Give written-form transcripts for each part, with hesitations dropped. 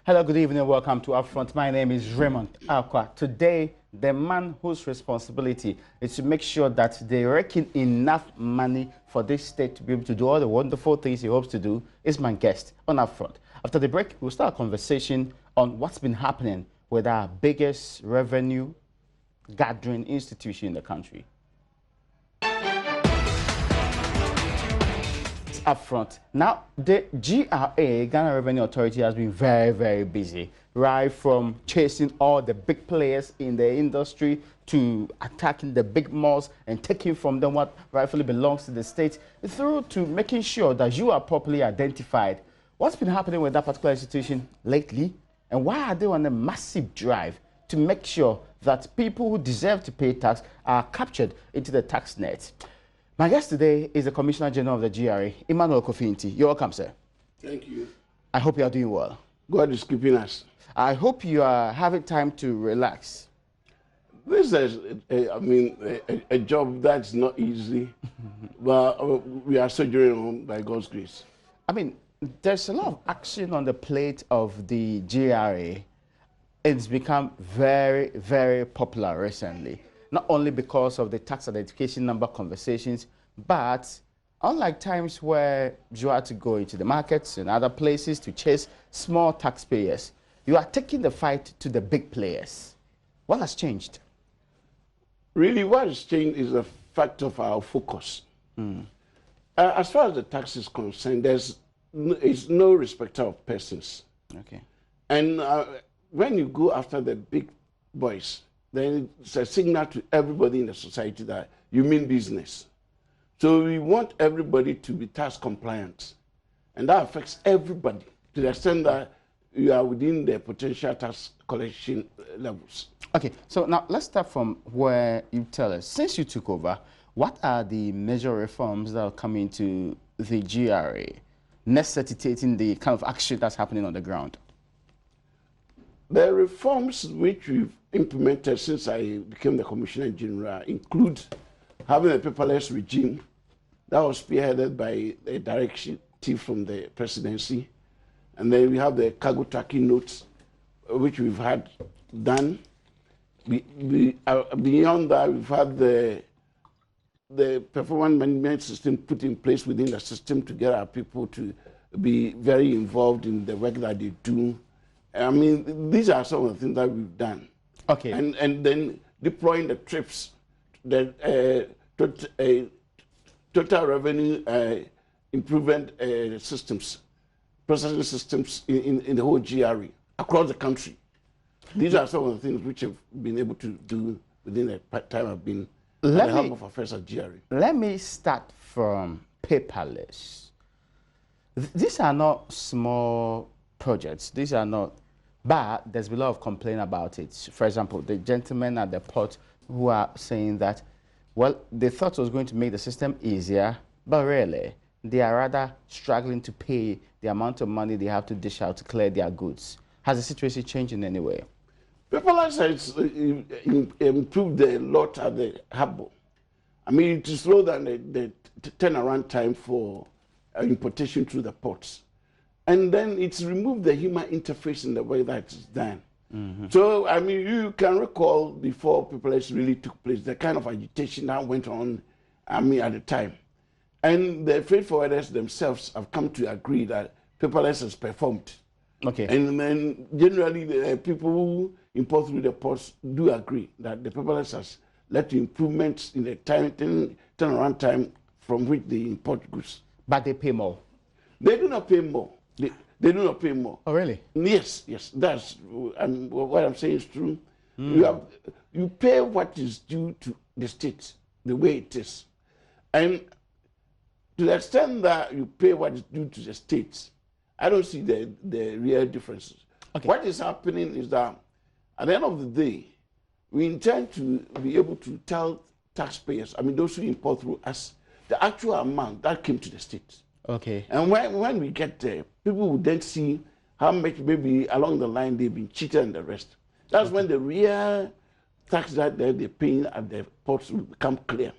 Hello, good evening, welcome to UpFront. My name is Raymond Akwa. Today, the man whose responsibility is to make sure that they reckon enough money for this state to be able to do all the wonderful things he hopes to do is my guest on UpFront. After the break, we'll start a conversation on what's been happening with our biggest revenue gathering institution in the country. UpFront. Now, the GRA, Ghana Revenue Authority, has been very, very busy, right from chasing all the big players in the industry to attacking the big malls and taking from them what rightfully belongs to the state, through to making sure that you are properly identified. What's been happening with that particular institution lately, and why are they on a massive drive to make sure that people who deserve to pay tax are captured into the tax net? My guest today is the Commissioner General of the GRA, Emmanuel Kofi-Nti. You're welcome, sir. Thank you. I hope you are doing well. God is keeping us. I hope you are having time to relax. This is, a job that's not easy, but we are soldiering on by God's grace. I mean, there's a lot of action on the plate of the GRA. It's become very, very popular recently. Not only because of the tax identification number conversations, but unlike times where you had to go into the markets and other places to chase small taxpayers, you are taking the fight to the big players. What has changed? Really, what has changed is the fact of our focus. As far as the tax is concerned, it's no respecter of persons. Okay. And when you go after the big boys, then it's a signal to everybody in the society that you mean business. So we want everybody to be tax compliant. And that affects everybody to the extent that you are within the potential tax collection levels. Okay, so now let's start from where you tell us. Since you took over, what are the major reforms that are coming to the GRA, necessitating the kind of action that's happening on the ground? The reforms which we've implemented since I became the Commissioner General include having a paperless regime that was spearheaded by a directive from the presidency. And then we have the cargo tracking notes, which we've had done. Beyond that, we've had the performance management system put in place within the system to get our people to be very involved in the work that they do. I mean, these are some of the things that we've done. Okay. And then deploying the trips, the total revenue improvement systems, processing systems in the whole GRA across the country. These are some of the things which have been able to do within the time I've been at the helm of affairs at GRA. Let me start from paperless. These are not small projects. These are not. But there's been a lot of complaint about it. For example, the gentlemen at the port who are saying that, well, they thought it was going to make the system easier, but really, they are rather struggling to pay the amount of money they have to dish out to clear their goods. Has the situation changed in any way? Paperless has improved a lot at the hub. I mean, it is slower than the turnaround time for importation through the ports. And then it's removed the human interface in the way that it's done. So, I mean, you can recall before paperless really took place, the kind of agitation that went on, at the time. And the freight forwarders themselves have come to agree that paperless has performed. Okay. And then generally, the people who import through the ports do agree that the paperless has led to improvements in the turnaround time from which they import goods. But they pay more? They do not pay more. They do not pay more. Oh, really? Yes. That's what I'm saying is true. You pay what is due to the state, the way it is. And to the extent that you pay what is due to the states, I don't see the real differences. Okay. What is happening is that at the end of the day, we intend to be able to tell taxpayers, those who import through us, the actual amount that came to the states. Okay. And when we get there, people will then see how much maybe along the line they've been cheated and the rest. That's when the real tax that they're paying at the ports will become clear.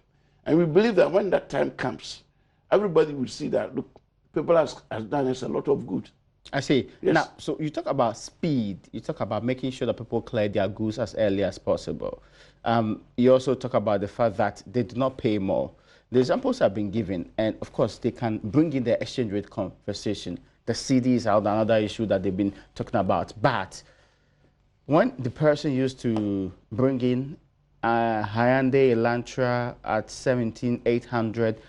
And we believe that when that time comes, everybody will see that, look, people has done us a lot of good. I see. Yes. Now, so you talk about speed. You talk about making sure that people clear their goods as early as possible. You also talk about the fact that they do not pay more. The examples have been given, and of course, they can bring in the exchange rate conversation. The CDs are another issue that they've been talking about. But when the person used to bring in a Hyundai Elantra at 17,800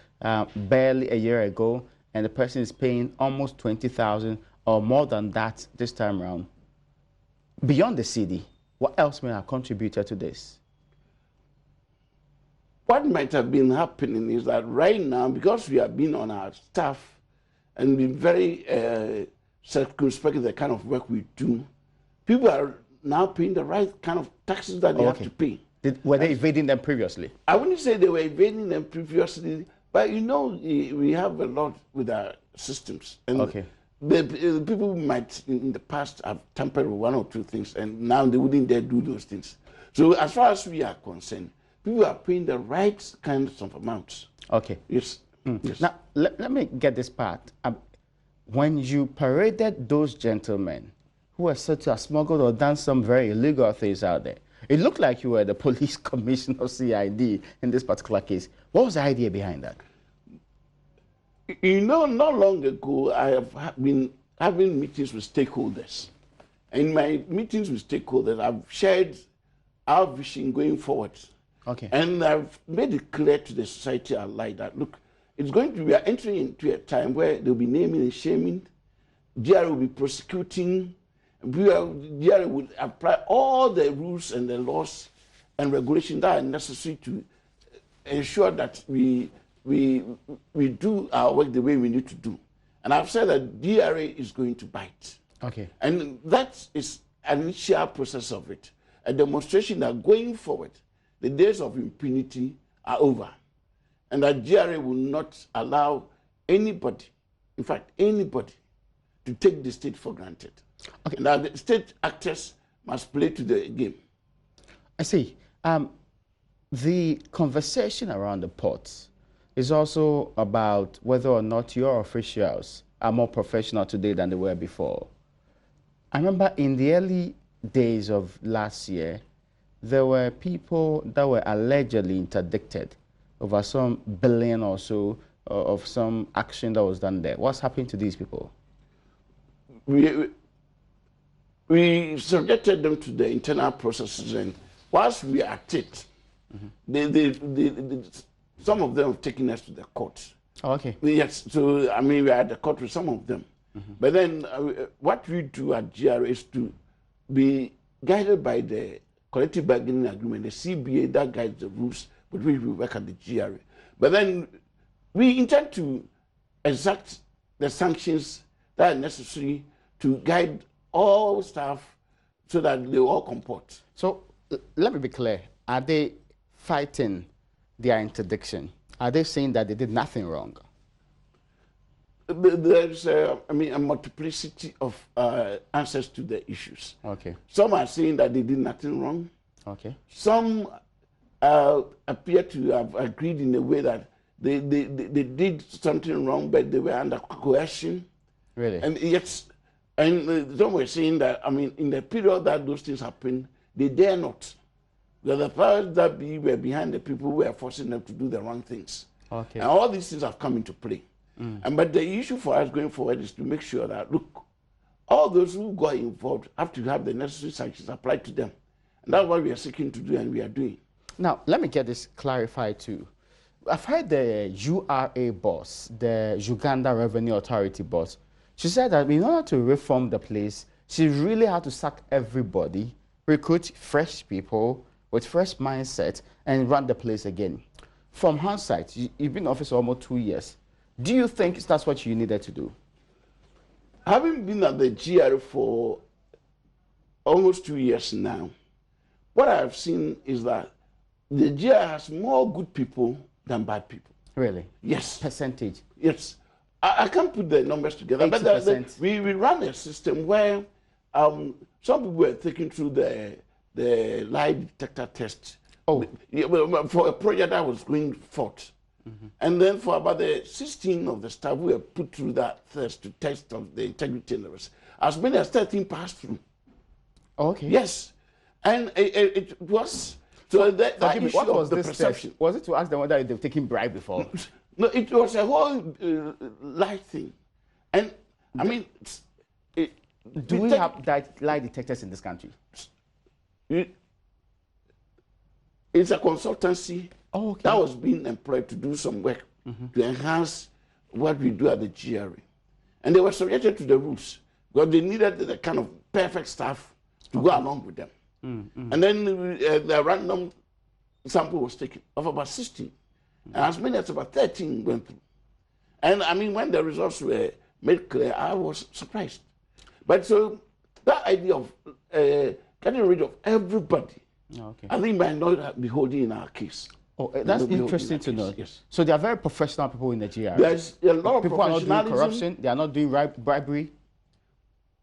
barely a year ago, and the person is paying almost 20,000 or more than that this time around, beyond the CD, what else may have contributed to this? What might have been happening is that right now, because we have been on our staff and been very circumspect in the kind of work we do, people are now paying the right kind of taxes that they have to pay. Were they evading them previously? I wouldn't say they were evading them previously, but you know, we have a lot with our systems. And the people might in the past have tampered with one or two things, and now they wouldn't dare do those things. So as far as we are concerned, people are paying the right kinds of amounts. Okay. Yes. Yes. Now, let me get this part. When you paraded those gentlemen who were said to have smuggled or done some very illegal things out there, it looked like you were the police commissioner of CID in this particular case. What was the idea behind that? You know, not long ago, I have been having meetings with stakeholders. In my meetings with stakeholders, I've shared our vision going forward. Okay. And I've made it clear to the society alike that, look, it's going to be, we are entering into a time where they'll be naming and shaming, GRA will be prosecuting, GRA will apply all the rules and the laws and regulations that are necessary to ensure that we do our work the way we need to do. And I've said that GRA is going to bite. Okay. And that is an initial process of it, a demonstration that going forward, the days of impunity are over, and that GRA will not allow anybody, in fact, anybody, to take the state for granted. Okay. And that the state actors must play to the game. I see. The conversation around the ports is also about whether or not your officials are more professional today than they were before. I remember in the early days of last year, there were people that were allegedly interdicted over some billion or so of some action that was done there. What's happening to these people? We subjected them to the internal processes, and whilst we are at it, some of them have taken us to the court. Oh, okay. Yes, so I mean, we are at the court with some of them. But then what we do at GRA is to be guided by the collective bargaining agreement, the CBA that guides the rules with which we work at the GRA. But then we intend to exact the sanctions that are necessary to guide all staff so that they all comport. So let me be clear. Are they fighting their interdiction? Are they saying that they did nothing wrong? There's a multiplicity of answers to the issues. Okay. Some are saying that they did nothing wrong. Okay. Some appear to have agreed in a way that they did something wrong, but they were under coercion. Really? And yes, and some were saying that, I mean, in the period that those things happened, they dare not. Because the powers that be were behind the people who were forcing them to do the wrong things. Okay. And all these things have come into play. But the issue for us going forward is to make sure that, look, all those who got involved have to have the necessary sanctions applied to them. And that's what we are seeking to do, and we are doing. Now, let me get this clarified too. I've heard the URA boss, the Uganda Revenue Authority boss, she said that in order to reform the place, she really had to sack everybody, recruit fresh people with fresh mindset, and run the place again. From hindsight, you've been in office for almost 2 years. Do you think that's what you needed to do? Having been at the GRA for almost 2 years now, what I have seen is that the GRA has more good people than bad people. Really? Yes. Percentage? Yes. I can't put the numbers together, 80%. but we run a system where some people were taken through the lie detector test. Oh. For a project that was going forth. And then for about the 16 of the staff who were put through that test to test of the integrity and the rest, as many as 13 passed through. Okay. Yes. And it was, so that Forgive me, issue what was of the this perception. test? Was it to ask them whether they've taken bribe before? No, it was a whole lie thing. And I mean, do we have lie detectors in this country? It's a consultancy okay. that was being employed to do some work to enhance what we do at the GRA. And they were subjected to the rules because they needed the kind of perfect staff to go along with them. And then the random sample was taken of about 16. And as many as about 13 went through. And I mean, when the results were made clear, I was surprised. But so that idea of getting rid of everybody, I think might not be holding in our case. Oh, that's interesting to know. Yes. So they are very professional people in the GRA. There's a lot of people are not doing corruption. They are not doing bribery.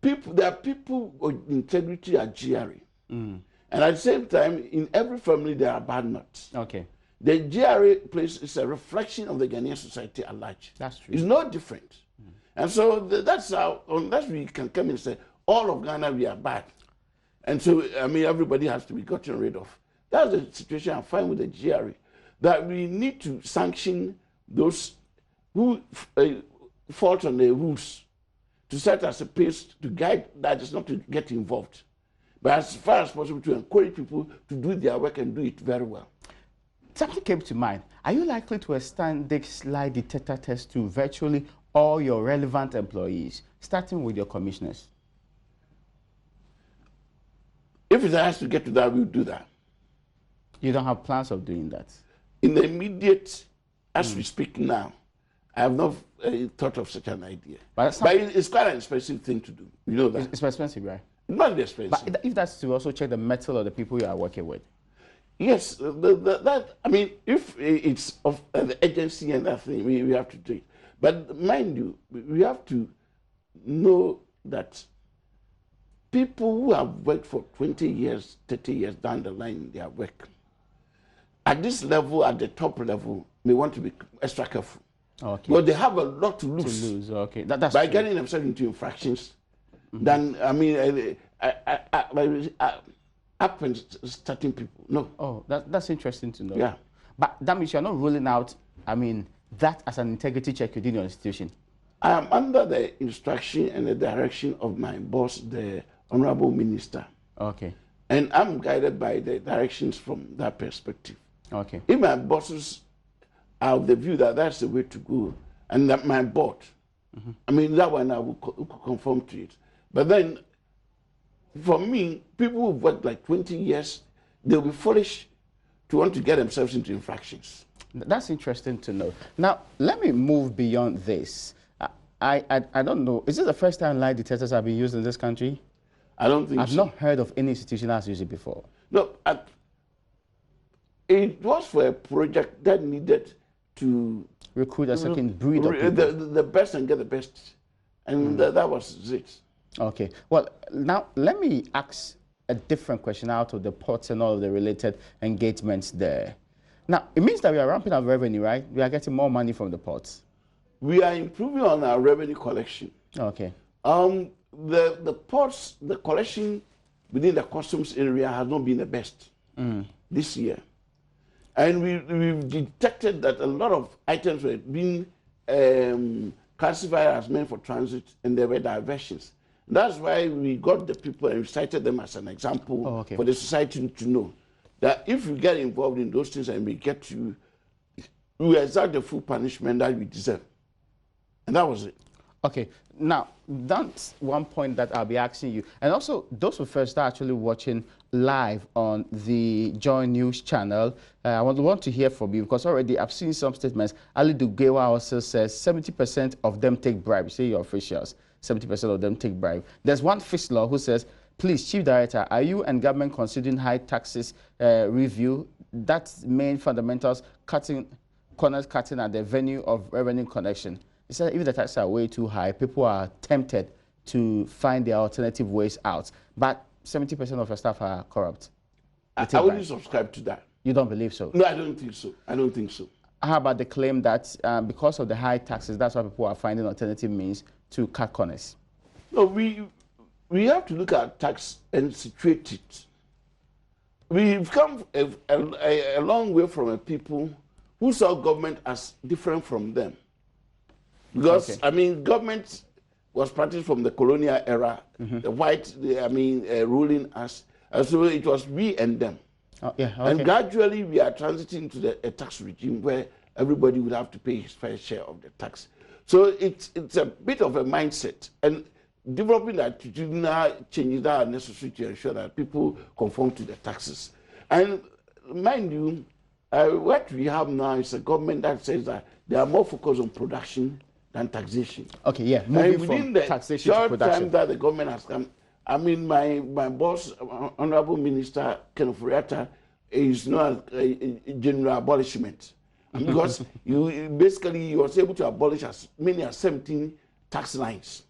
There are people with integrity at GRA. And at the same time, in every family, there are bad nuts. Okay. The GRA place is a reflection of the Ghanaian society at large. That's true. It's no different. And so that's how, unless we can come and say, all of Ghana, we are bad. And so, I mean, everybody has to be gotten rid of. That's the situation I find with the GRA. That we need to sanction those who fault on the rules to set as a pace to guide that is not to get involved. But as far as possible, to encourage people to do their work and do it very well. Something came to mind. Are you likely to extend this lie detector test to virtually all your relevant employees, starting with your commissioners? If it has to get to that, we'll do that. You don't have plans of doing that? In the immediate, as we speak now, I have not thought of such an idea. But it's quite an expensive thing to do. You know that. It's expensive, right? It's not expensive. But if that's to also check the mettle of the people you are working with. Yes, I mean, if it's of the agency and that thing, we have to do it. But mind you, we have to know that people who have worked for 20 years, 30 years down the line in their work, at this level, at the top level, may want to be extra careful. Okay. But they have a lot to lose. Okay. That's by true. getting themselves into infractions. Then, I mean, happens starting people. No. Oh, that's interesting to know. Yeah. But that means you're not ruling out, I mean, that as an integrity check within your institution. I am under the instruction and the direction of my boss, the Honorable Minister. Okay. And I'm guided by the directions from that perspective. Okay. If my bosses are of the view that that's the way to go, and that my board, I mean, that one I will conform to it. But then, for me, people who've worked like 20 years, they'll be foolish to want to get themselves into infractions. That's interesting to know. Now, let me move beyond this. I don't know. Is this the first time lie detectors have been used in this country? I don't think so. I've not heard of any institution that's used it before. No, it was for a project that needed to recruit a certain breed of people. The best and get the best. And that was it. Okay. Well, now let me ask a different question out of the ports and all of the related engagements there. Now, it means that we are ramping up revenue, right? We are getting more money from the ports. We are improving on our revenue collection. Okay. The ports, the collection within the customs area has not been the best this year. And we've detected that a lot of items were being classified as meant for transit, and there were diversions. That's why we got the people and we cited them as an example for the society to know that if we get involved in those things and we get you, we exact the full punishment that we deserve. And that was it. Okay. Now, that's one point that I'll be asking you. And also, those who first are actually watching live on the JoyNews channel, I want to hear from you, because already I've seen some statements. Ali Dugewa also says 70% of them take bribes. Say your officials, 70% of them take bribe. There's one Fishlaw who says, please, Chief Director, are you and government considering high taxes review? That's main fundamentals, corners cutting at the venue of revenue collection. He said if the taxes are way too high, people are tempted to find their alternative ways out. But 70% of your staff are corrupt. I wouldn't subscribe to that. You don't believe so? No, I don't think so. I don't think so. how about the claim that because of the high taxes, that's why people are finding alternative means to cut corners? No, we have to look at tax and situate it. We've come a long way from a people who saw government as different from them. Because, Okay. I mean, government was practiced from the colonial era, the white, ruling us. And so it was we and them. Oh, yeah, okay. And gradually we are transiting to a tax regime where everybody would have to pay his fair share of the tax. So it's a bit of a mindset. And developing attitudinal changes that are necessary to ensure that people conform to the taxes. And mind you, what we have now is a government that says that they are more focused on production than taxation. Okay, yeah, And moving within from the taxation to short production. time that the government has come, I mean, my boss, Honorable Minister Kenneth Furiata, is not a general abolishment. Because he was able to abolish as many as 17 tax lines.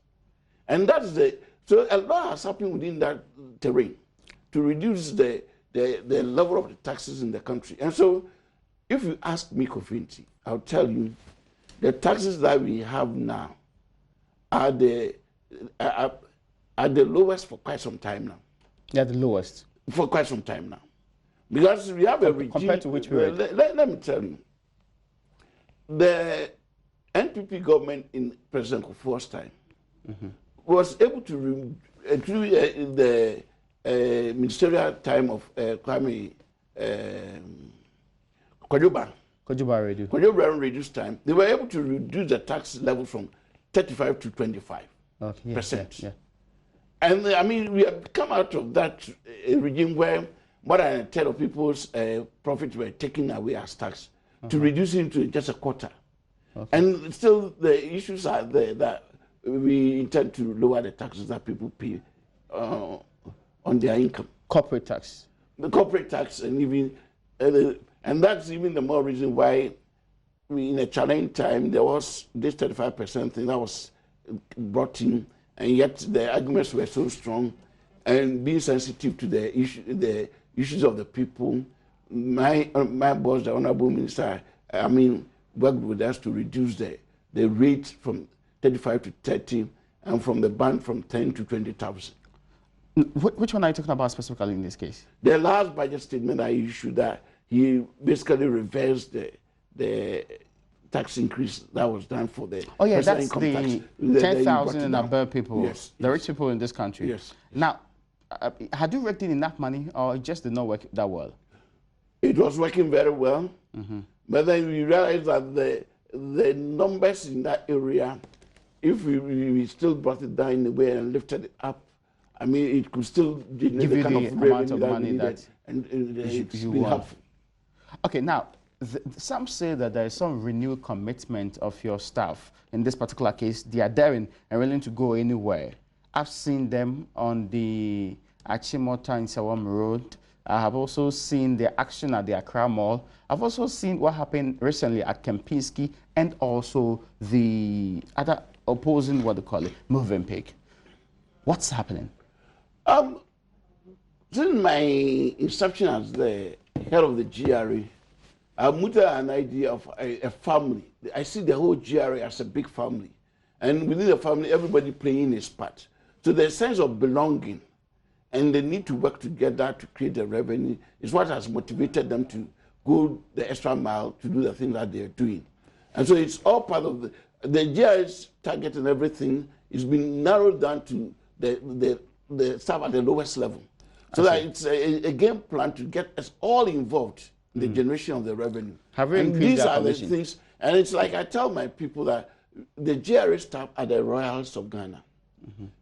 And that's so a lot has happened within that terrain to reduce the level of the taxes in the country. And so if you ask me, Kofinti, I'll tell you the taxes that we have now are the lowest for quite some time now. They're the lowest. For quite some time now. Because we have a regime. Compared to which period? Let me tell you. The NPP government in President Kufuor's time was able to, through the ministerial time of Kwame Kwajoba reduced time, they were able to reduce the tax level from 35 to 25%. Okay, yeah. And I mean, we have come out of that regime where more than a third of people's profits were taken away as tax to reduce it to just a quarter. Okay. And still the issues are there that we intend to lower the taxes that people pay on their income. Corporate tax. The corporate tax, and even and that's even the more reason why in a challenge time there was this 35% thing that was brought in, and yet the arguments were so strong, and being sensitive to the issues of the people. My boss, the Honorable Minister, I mean, worked with us to reduce the rate from 35 to 30, and from the band from 10 to 20,000. Which one are you talking about specifically in this case? The last budget statement I issued, that he basically reversed the tax increase that was done for the that's the 10,000 and above people, yes, the rich people in this country. Yes. Now, had you worked in enough money, or it just did not work that well? It was working very well, but then we realized that the numbers in that area, if we still brought it down in a way and lifted it up, I mean, it could still give the kind of amount of money that it's been helpful. Okay, now, some say that there is some renewed commitment of your staff. In this particular case, they are daring and willing to go anywhere. I've seen them on the Achimota in Sawam Road. I have also seen their action at the Accra Mall. I've also seen what happened recently at Kempinski, and also the other opposing, what they call it, moving pig. What's happening? Since my inception as the head of the GRA, I moved an idea of a family. I see the whole GRA as a big family. And within the family, everybody playing his part. So the sense of belonging and the need to work together to create the revenue is what has motivated them to go the extra mile to do the things that they are doing. And so it's all part of the GRA's target, and everything is being narrowed down to the staff at the lowest level. So that it's a game plan to get us all involved in the generation of the revenue. And these are the things, and it's like I tell my people that the GRA staff are the royals of Ghana.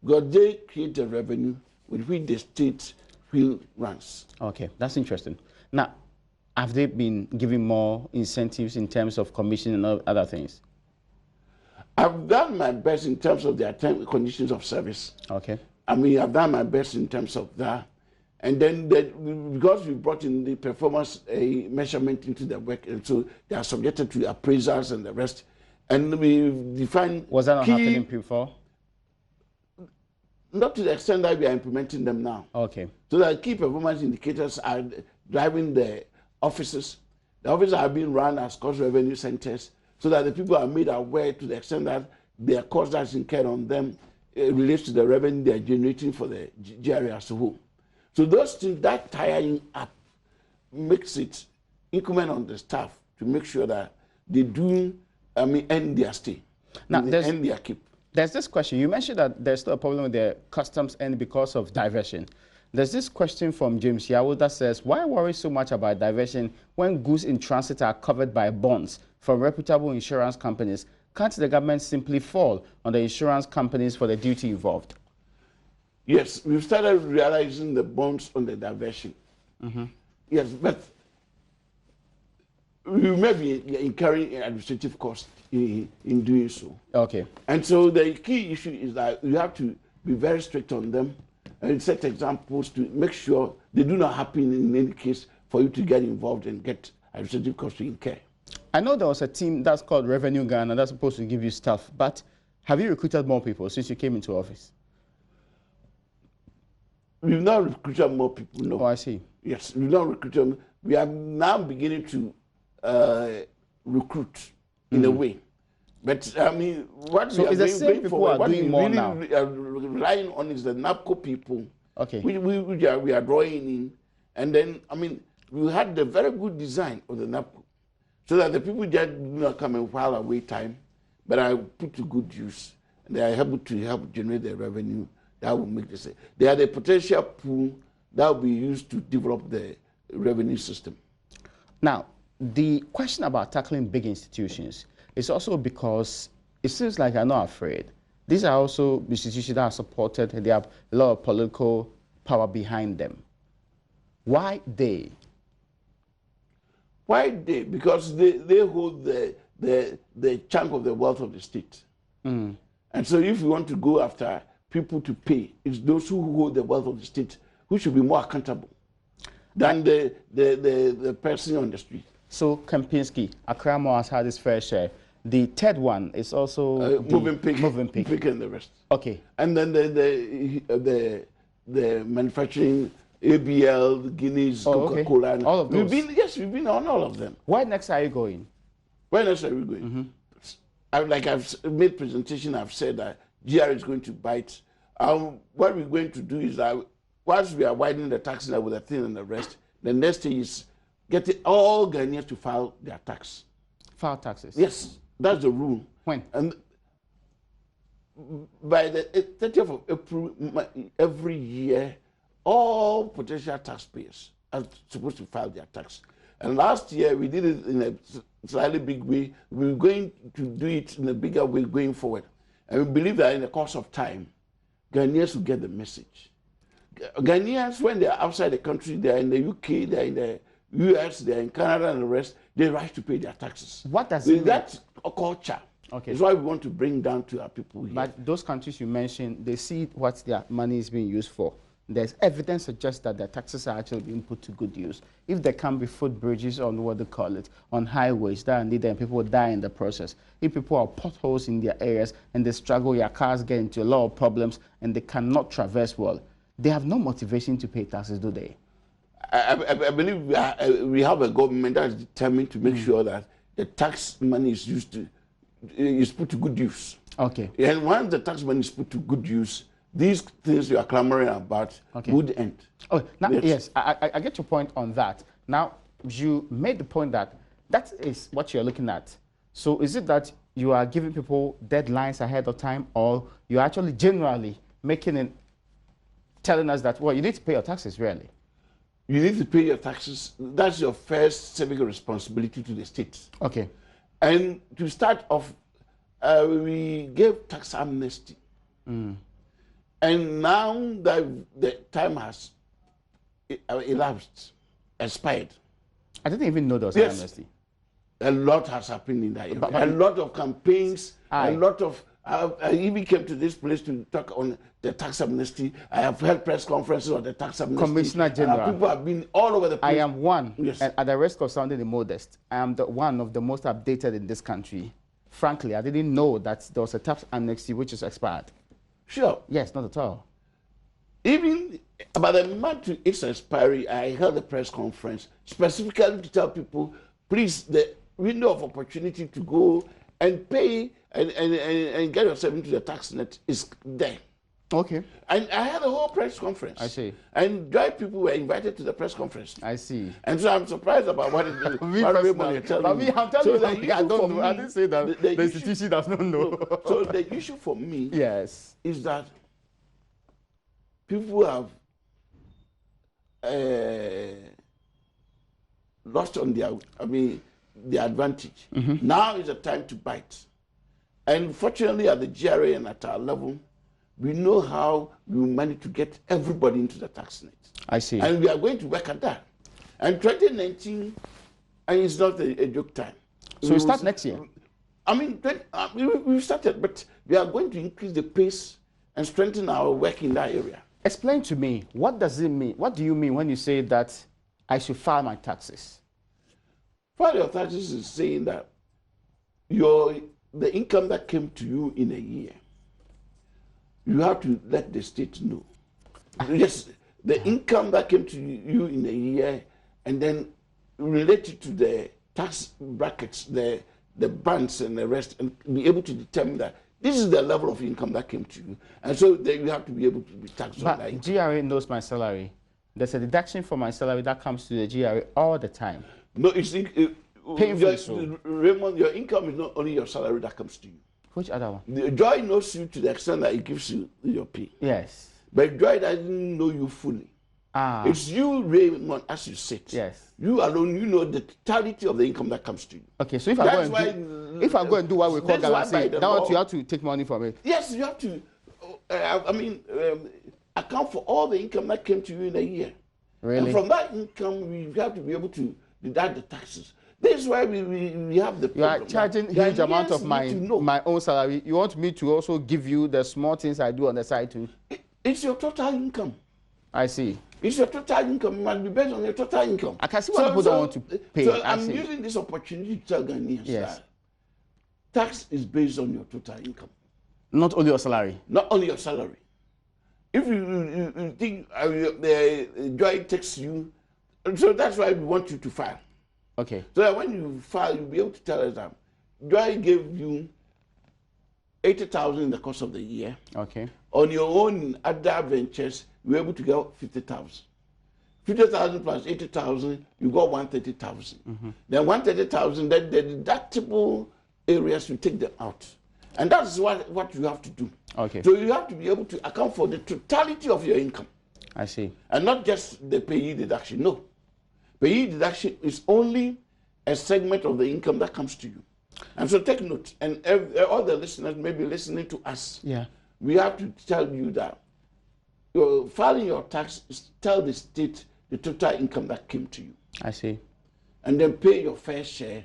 Because they create the revenue with which the state will runs. Okay, that's interesting. Now, have they been giving more incentives in terms of commission and other things? I've done my best in terms of their conditions of service. Okay. I mean, I've done my best in terms of that. And then because we brought in the performance measurement into the work, and so they are subjected to appraisals and the rest. And we define... Was that not happening before? Not to the extent that we are implementing them now. Okay. So that key performance indicators are driving the offices The offices are being run as cost revenue centers so that the people are made aware to the extent that their cost that's incurred on them relates to the revenue they are generating for the GRA as a whole. So those things, that tying up makes it incumbent on the staff to make sure that they do, end their stay, end their keep. There's this question. You mentioned that there's still a problem with the customs end because of diversion. There's this question from James Yao that says, why worry so much about diversion when goods in transit are covered by bonds from reputable insurance companies? Can't the government simply fall on the insurance companies for the duty involved? Yes, we've started realizing the bonds on the diversion. Yes, but we may be incurring administrative costs in doing so. Okay. And so the key issue is that you have to be very strict on them and set examples to make sure they do not happen in any case for you to get involved and get administrative costs to incur. I know there was a team that's called Revenue Ghana that's supposed to give you stuff, but have you recruited more people since you came into office? We've not recruited more people, no. Oh, I see. Yes, we've not recruited. We are now beginning to recruit in a way. But I mean, what so we are the same people forward, are doing more really now. are relying on is the NAPCO people. Okay. We are drawing in, and then I mean, we had the very good design of the NAPCO, so that the people just do not come and while away time, but are put to good use, and they are able to help generate the revenue that will make this. They are the potential pool that will be used to develop the revenue system. Now, the question about tackling big institutions is also because it seems like they're not afraid. These are also institutions that are supported and they have a lot of political power behind them. Why they? Why they? Because they hold the chunk of the wealth of the state. And so if you want to go after people to pay, it's those who hold the wealth of the state who should be more accountable than the person on the street. So Kempinski, Accra Mall has had its fair share. The third one is also Moving Pig and the rest. Okay. And then the manufacturing, ABL, Guinness, Coca-Cola. Okay. All of those. We've been on all of them. Where next are you going? Where next are we going? I've made presentation, I've said that GRA is going to bite. What we're going to do is that once we are widening the tax level with the thing and the rest, the next thing is getting all Ghanaians to file their tax. File taxes? Yes, that's the rule. When? And by the 30th of April every year, all potential taxpayers are supposed to file their tax. And last year we did it in a slightly big way. We're going to do it in a bigger way going forward. And we believe that in the course of time, Ghanaians will get the message. Ghanaians, when they're outside the country, they're in the UK, they're in the US, they're in Canada and the rest, they rise to pay their taxes. What does it mean? That's a culture. Okay. It's why we want to bring down to our people here. But those countries you mentioned, they see what their money is being used for. There's evidence suggests that their taxes are actually being put to good use. If there can be footbridges on what they call it, on highways that are needed and people die in the process. If people have potholes in their areas and they struggle, your cars get into a lot of problems and they cannot traverse well, they have no motivation to pay taxes, do they? I believe we have a government that is determined to make sure that the tax money is put to good use. Okay. And once the tax money is put to good use, these things you are clamoring about would end. Oh, now, yes, I get your point on that. Now, you made the point that that is what you're looking at. So is it that you are giving people deadlines ahead of time, or you're actually generally making it, telling us that, well, you need to pay your taxes, really? You need to pay your taxes. That's your first civic responsibility to the state. Okay. And to start off, we gave tax amnesty. And now that the time has elapsed, expired. I didn't even know there was an amnesty. A lot has happened in that area. A lot of campaigns, a lot of... I even came to this place to talk on the tax amnesty. I have held press conferences on the tax amnesty. Commissioner General. People have been all over the place. I am one, yes. And at the risk of sounding immodest, I am one of the most updated in this country. Frankly, I didn't know that there was a tax amnesty which is expired. Sure. Yes, not at all. Even about a month to its expiry, I held a press conference specifically to tell people, please, the window of opportunity to go and pay and get yourself into the tax net is there. Okay. And I had a whole press conference. I see. And Joy people were invited to the press conference. I see. And so I'm surprised about what Raymond is telling me. I'm telling you, I don't know. I didn't say that the institution does not know. No. So the issue for me yes. is that people have lost on their advantage. Now is the time to bite. And fortunately at the GRA and at our level, we know how we manage to get everybody into the tax net. I see. And we are going to work at that. And 2019, and it's not a joke time. So we start next year? I mean, we started, but we are going to increase the pace and strengthen our work in that area. Explain to me, what does it mean? What do you mean when you say that I should file my taxes? File your taxes is saying that the income that came to you in a year, you have to let the state know. Yes, the income that came to you in a year, and then relate it to the tax brackets, the bands and the rest, and be able to determine that this is the level of income that came to you. And so then you have to be able to be taxed on that. GRA knows my salary. There's a deduction for my salary that comes to the GRA all the time. No, it's painfully so. Raymond, your income is not only your salary that comes to you. Which other one? The Joy knows you to the extent that it gives you your pay. Yes. But Joy doesn't know you fully. Ah. It's you, Raymond, as you sit. Yes. You alone, you know the totality of the income that comes to you. Okay, so if I go and do what we call galaxy, that you have to take money from it. Yes, you have to. Account for all the income that came to you in a year. Really? And from that income, we have to be able to deduct the taxes. This is why we have the problem. You are charging huge amount of my own salary. You want me to also give you the small things I do on the side too? It's your total income. I see. It's your total income. It must be based on your total income. I can see why people don't want to pay. So I'm using this opportunity to tell Ghanaians that tax is based on your total income. Not only your salary. Not only your salary. If you think the Joy takes you, so that's why we want you to file. Okay. So that when you file, you'll be able to tell us that Joy gave you 80,000 in the course of the year. Okay. On your own other ventures, you were able to get 50,000. 50,000 plus 80,000, you got 130,000. Then 130,000, then the deductible areas, you take them out. And that's what you have to do. Okay. So you have to be able to account for the totality of your income. I see. And not just the payee deduction. No. Payee deduction is only a segment of the income that comes to you. And so take note. And all the listeners may be listening to us. Yeah. We have to tell you that filing your tax is tell the state the total income that came to you. I see. And then pay your fair share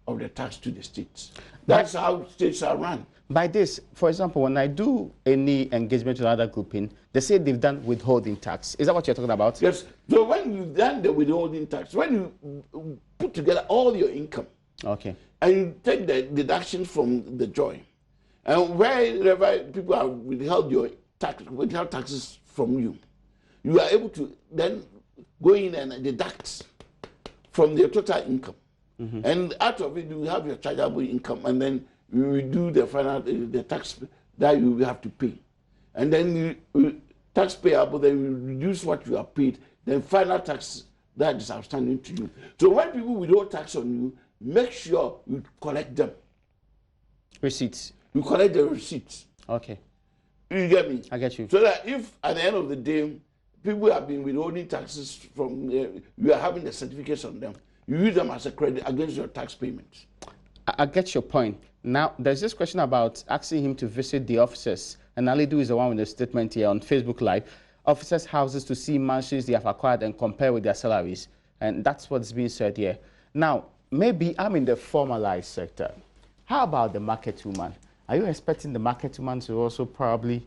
of the tax to the states. That's how states are run. By this, for example, when I do any engagement with another grouping, they say they've done withholding tax. Is that what you're talking about? Yes. So when you've done the withholding tax, when you put together all your income, okay, and you take the deductions from the Joy, and wherever people have withheld taxes from you, you are able to then go in and deduct from their total income. And out of it, you have your chargeable income, and then you will do the final the tax that you will have to pay. And then you tax payable, then you reduce what you have paid, then final tax that is outstanding to you. So when people withhold tax on you, make sure you collect them. Receipts. You collect the receipts. Okay. You get me? I get you. So that if at the end of the day, people have been withholding taxes from, you are having the certificates on them, you use them as a credit against your tax payments. I get your point. Now, there's this question about asking him to visit the offices. And Alidu is the one with the statement here on Facebook Live. Officers' houses to see mansions they have acquired and compare with their salaries. And that's what's being said here. Now, maybe I'm in the formalized sector. How about the market woman? Are you expecting the market woman to also probably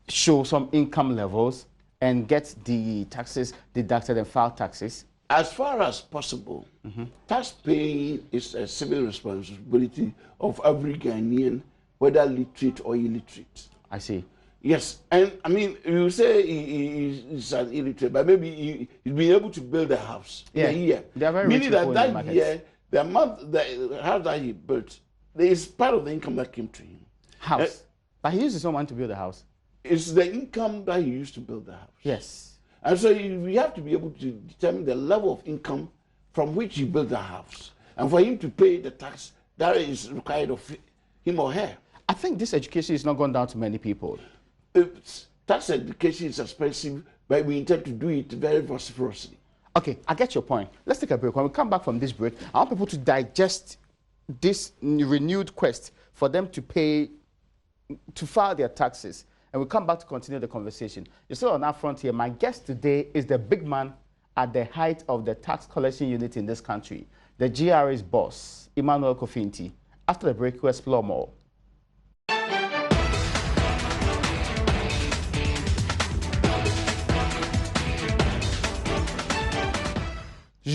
show some income levels and get the taxes deducted and file taxes? As far as possible, tax paying is a civil responsibility of every Ghanaian, whether literate or illiterate. I see. Yes, and I mean, you say he's an illiterate, but maybe he's been able to build a house in a year. They are very Meaning rich people that in the that market. year, the house that he built, there is part of the income that came to him. House. But he used his own money to build a house. It's the income that he used to build the house. Yes. And so we have to be able to determine the level of income from which he built the house. And for him to pay the tax that is required of him or her. I think this education is not going down to many people. Tax education is expensive, but we intend to do it very vociferously. Okay, I get your point. Let's take a break. When we come back from this break, I want people to digest this renewed quest for them to pay, to file their taxes. And we'll come back to continue the conversation. You're still on our front here. My guest today is the big man at the height of the tax collection unit in this country, the GRA's boss, Emmanuel Kofinti. After the break, we'll explore more.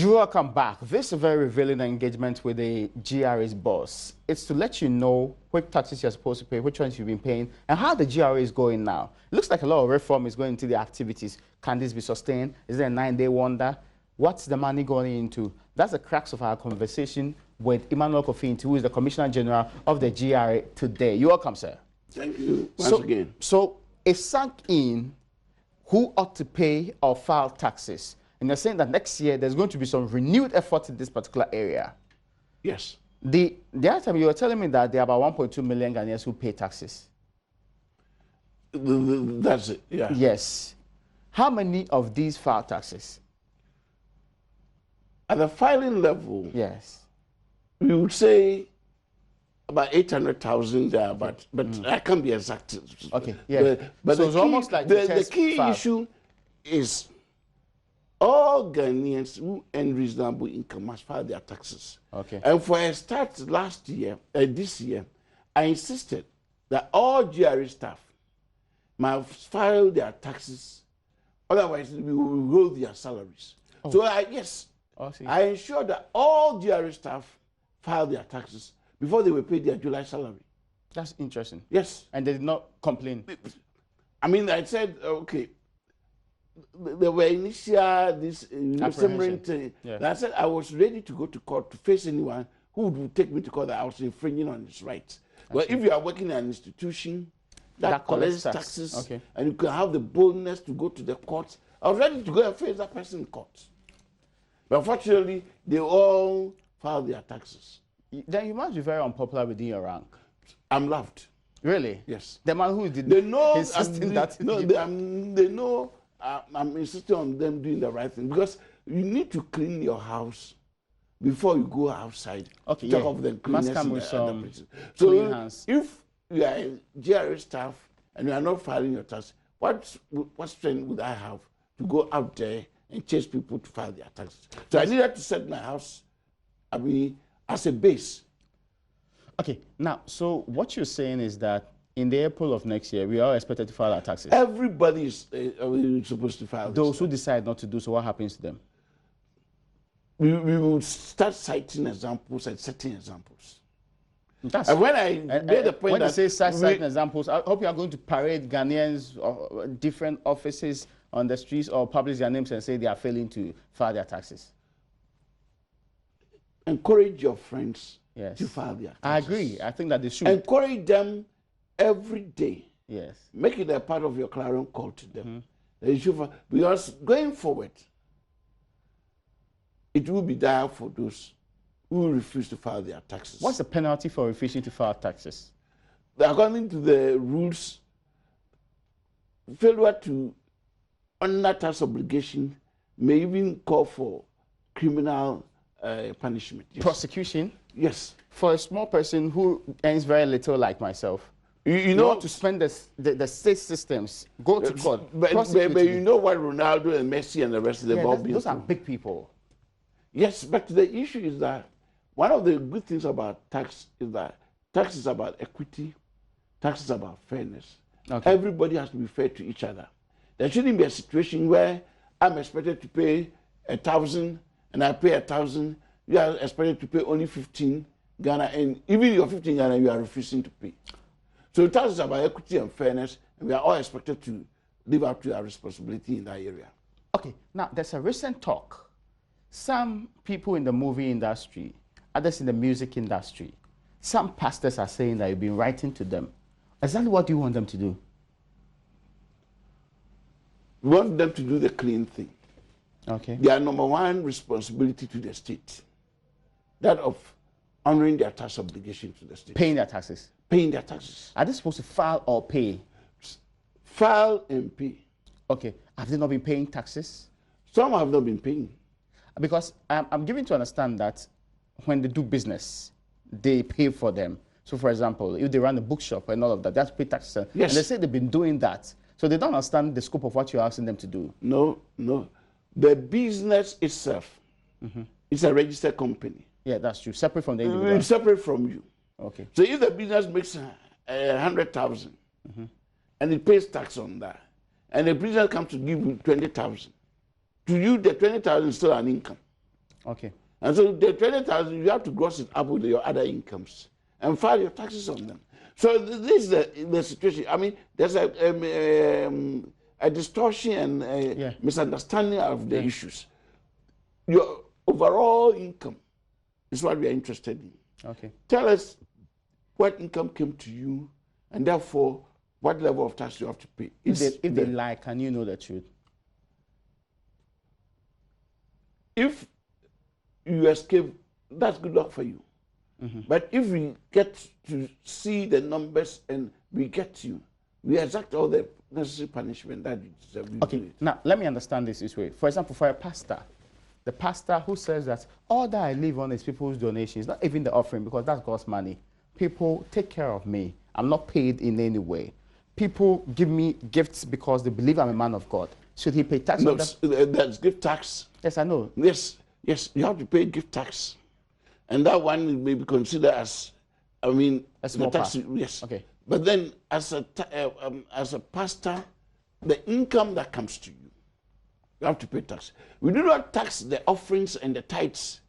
Welcome back. This is a very revealing engagement with the GRA's boss. It's to let you know which taxes you're supposed to pay, which ones you've been paying, and how the GRA is going now. It looks like a lot of reform is going into the activities. Can this be sustained? Is there a 9-day wonder? What's the money going into? That's the crux of our conversation with Emmanuel Kofinti, who is the Commissioner General of the GRA today. You're welcome, sir. Thank you once again. So it sunk in who ought to pay or file taxes. And you're saying that next year there's going to be some renewed effort in this particular area. Yes. The other time you were telling me that there are about 1.2 million Ghanaians who pay taxes. That's it, yeah. Yes. How many of these file taxes? At the filing level, Yes. we would say about 800,000 there, but I can't be exact. Okay, yeah. But So it's almost like the key issue is all Ghanaians who earn reasonable income must file their taxes. Okay. And for a start last year, this year, I insisted that all GRA staff must file their taxes, otherwise we will roll their salaries. Oh. So I ensured that all GRA staff file their taxes before they were paid their July salary. That's interesting. Yes. And they did not complain. I mean, I said, okay, there were initial simmering. Yeah. I said I was ready to go to court to face anyone who would take me to court that I was infringing on his rights. But if you are working in an institution that collects taxes, okay, and you can have the boldness to go to the courts, I was ready to go and face that person in court. But unfortunately, they all filed their taxes. Then you must be very unpopular within your rank. I'm loved. Really? Yes. The man who did they know insisting that they know I'm insisting on them doing the right thing, because you need to clean your house before you go outside. Okay, talk of the cleanness. Must come with some clean hands. If you are a GRA staff and you are not filing your tax, what strength would I have to go out there and chase people to file their taxes? So I needed to set my house, as a base. Okay, now, so what you're saying is that in the April of next year, we are expected to file our taxes. Everybody is supposed to file. Those who decide not to do so, what happens to them? We will start citing examples and setting examples. And when I made the point when that you say citing examples, I hope you are going to parade Ghanaians or different offices on the streets or publish their names and say they are failing to file their taxes. Encourage your friends to file their taxes. I agree. I think that they should. Encourage them every day. Yes. Make it a part of your clarion call to them. They should, because going forward, it will be dire for those who refuse to file their taxes. What's the penalty for refusing to file taxes? According to the rules, failure to honor tax obligation may even call for criminal punishment. Yes. Prosecution? Yes. For a small person who earns very little like myself, you know, want to spend the state systems, go to court. But you know what Ronaldo and Messi and the rest of them all been those are big people. Yes, but the issue is that one of the good things about tax is that tax is about equity, tax is about fairness. Okay. Everybody has to be fair to each other. There shouldn't be a situation where I'm expected to pay 1,000 and I pay 1,000. You are expected to pay only 15 Ghana, and even your 15 Ghana, you are refusing to pay. So tax is about equity and fairness, and we are all expected to live up to our responsibility in that area. Okay, now there's a recent talk. Some people in the movie industry, others in the music industry, some pastors are saying that you've been writing to them. Exactly what do you want them to do? We want them to do the clean thing. Okay. Their number one responsibility to the state, that of honoring their tax obligation to the state. Paying their taxes. Paying their taxes. Are they supposed to file or pay? File and pay. Okay. Have they not been paying taxes? Some have not been paying. Because I'm given to understand that when they do business, they pay for them. So, for example, if they run a bookshop and all of that, they have to pay taxes. Yes. And they say they've been doing that. So they don't understand the scope of what you're asking them to do. No, no. The business itself is a registered company. Yeah, that's true. Separate from the individual. It's separate from you. Okay. So if the business makes 100,000 and it pays tax on that, and the business comes to give you 20,000, to you the 20,000 is still an income. Okay. And so the 20,000 you have to gross it up with your other incomes and file your taxes on them. So this is the situation. I mean, there's a distortion and a misunderstanding of the issues. Your overall income is what we are interested in. Okay. Tell us what income came to you, and therefore what level of tax you have to pay. If they lie, can you know the truth? If you escape, that's good luck for you. But if we get to see the numbers and we get you, we exact all the necessary punishment that you deserve. Okay, now let me understand this way. For example, for a pastor, the pastor who says that all that I live on is people's donations, not even the offering, because that's God's money. People take care of me. I'm not paid in any way. People give me gifts because they believe I'm a man of God. Should he pay tax on them? That's gift tax. Yes, I know. Yes, you have to pay gift tax. And that one may be considered as, I mean, a small tax. part. Yes. Okay. But then, as a pastor, the income that comes to you, you have to pay tax. We do not tax the offerings and the tithes.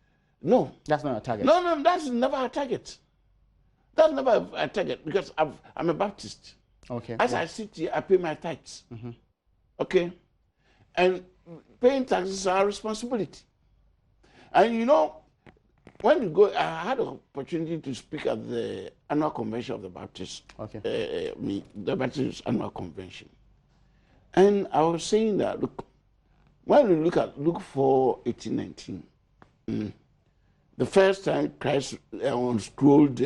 No. That's not a target. No, that's never a target. That's never a target because I'm a Baptist. Okay. As I sit here, I pay my tithes. Okay? And paying taxes is our responsibility. And you know, when you go, I had an opportunity to speak at the annual convention of the Baptist. Okay. The Baptist annual convention. And I was saying that, look, when we look at Luke 4:18-19, the first time Christ unscrolled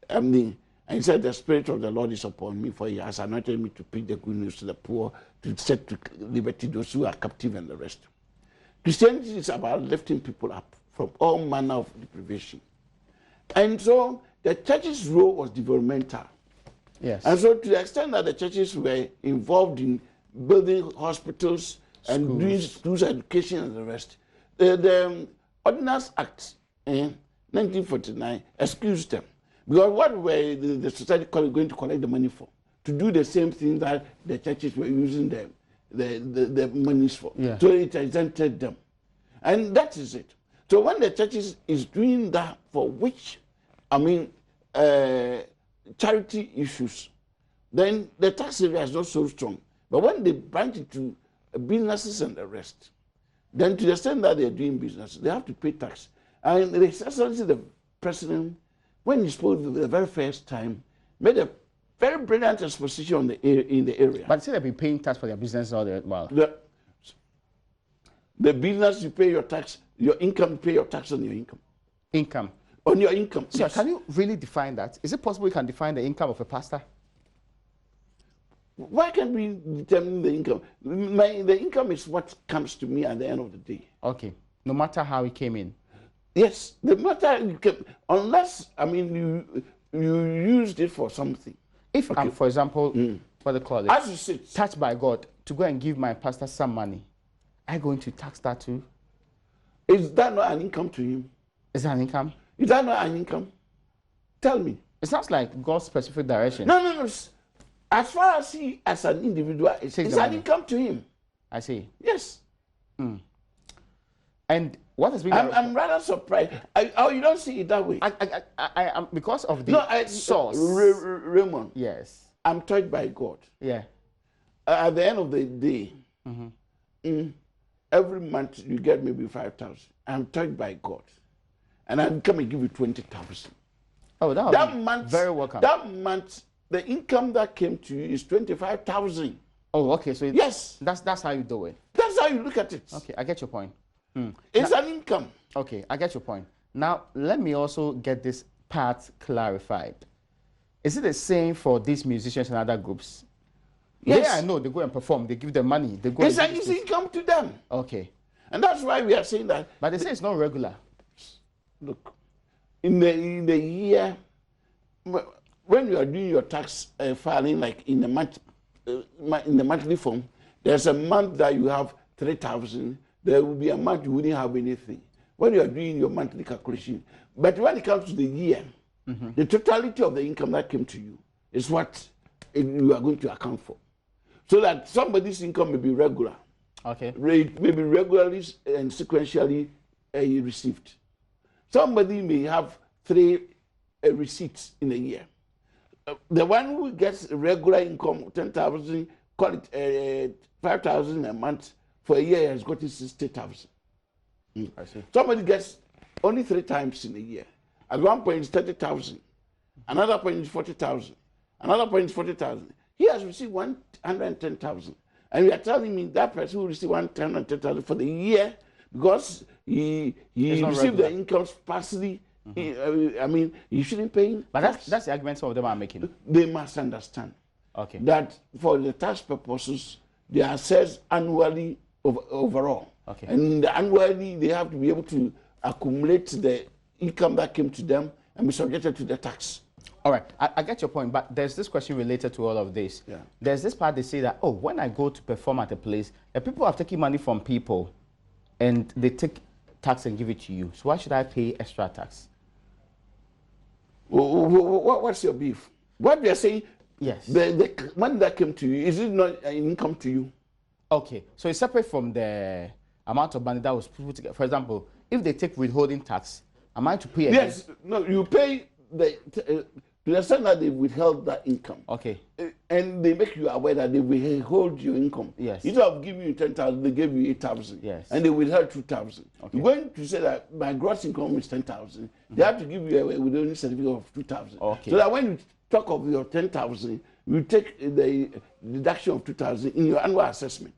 and he said, the Spirit of the Lord is upon me, for he has anointed me to preach the good news to the poor, to set to liberty those who are captive and the rest. Christianity is about lifting people up from all manner of deprivation. And so the church's role was developmental. Yes. And so to the extent that the churches were involved in building hospitals and doing schools, education and the rest, the Ordinance Act in 1949 excused them. Because what were the society going to collect the money for? To do the same thing that the churches were using the monies for. Yeah. So it exempted them. And that is it. So when the churches is doing that for which, I mean, charity issues, then the tax area is not so strong. But when they branch into businesses and the rest, then to the extent that they're doing business, they have to pay tax. And the president, when he spoke the very first time, made a very brilliant exposition in the area. But say they've been paying tax for their business all the while. The business, you pay your tax, your income, you pay your tax on your income. Income? On your income. So yes. Can you really define that? Is it possible you can define the income of a pastor? Why can't we determine the income? The income is what comes to me at the end of the day. Okay. No matter how it came in. Yes. The matter, unless, I mean, you used it for something. If I'm, for example, what they call it, as you said, touched by God to go and give my pastor some money, are you going to tax that too? Is that not an income to him? Is that an income? Is that not an income? Tell me. It sounds like God's specific direction. No. As far as he, as an individual, it's an income to him. I see. Yes. And what has been? I'm rather surprised. Oh, you don't see it that way. I am because of the source. Raymond. Yes. I'm touched by God. Yeah. At the end of the day, every month you get maybe 5,000. I'm touched by God, and I'm come and give you 20,000. Oh, that month, very welcome. That month, the income that came to you is 25,000. Oh, okay. So yes, that's how you do it. That's how you look at it. Okay, I get your point. It's an income. Okay, I get your point. Now, let me also get this part clarified. Is it the same for these musicians and other groups? Yes. Yeah, I know. They go and perform. They give them money. They go. It's an easy income to them. Okay. And that's why we are saying that. But they say it's not regular. Look, in the year, when you are doing your tax filing, like in the month, in the monthly form, there's a month that you have 3,000. There will be a month you wouldn't have anything. When you are doing your monthly calculation, but when it comes to the year, the totality of the income that came to you is what you are going to account for. So that somebody's income may be regular. Okay. May be regularly and sequentially received. Somebody may have 3 receipts in a year. The one who gets regular income, 10,000, call it 5,000 a month, for a year has gotten 60,000. I see. Somebody gets only 3 times in a year. At one point it's 30,000. Another point is 40,000. Another point is 40,000. He has received 110,000. And you are telling me that person who received 110,000 for the year because he received the income sparsely. I mean, you shouldn't pay him. But that's the argument some of them are making. They must understand that for the tax purposes, they are assessed annually overall. Okay. And annually, they have to be able to accumulate the income that came to them and be subjected to the tax. All right, I get your point, but there's this question related to all of this. Yeah. There's this part they say that, oh, when I go to perform at a place, the people are taking money from people and they take tax and give it to you. So why should I pay extra tax? What's your beef? What we are saying, yes, the money that came to you, is it not an income to you? Okay, so it's separate from the amount of money that was put together. For example, if they take withholding tax, am I to pay again? Yes, no, you pay to the extent that they withheld that income. Okay. And they make you aware that they withhold your income. Yes. Instead of giving you 10,000, they gave you 8,000. Yes. And they withheld 2,000. Okay. You're going to say that my gross income is 10,000. They have to give you a withholding certificate of 2,000. Okay. So that when you talk of your 10,000, you take the deduction of 2,000 in your annual assessment.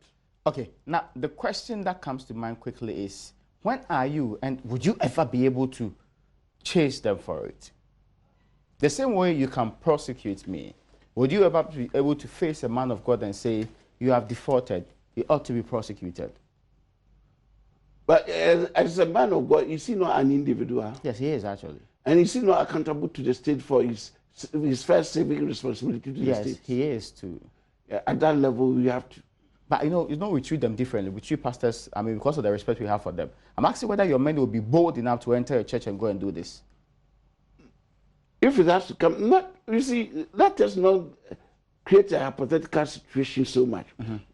Okay. Now, the question that comes to mind quickly is, when are you, and would you ever be able to chase them for it? The same way you can prosecute me, would you ever be able to face a man of God and say, you have defaulted, you ought to be prosecuted? But as a man of God, is he not an individual? Yes, he is actually. And is he not accountable to the state for his first civic responsibility to the state? Yes, he is too. Yeah, at that level, we have to. But we treat them differently. We treat pastors, I mean, because of the respect we have for them. I'm asking whether your men will be bold enough to enter a church and go and do this. If it has to come, you see, let us not create a hypothetical situation so much.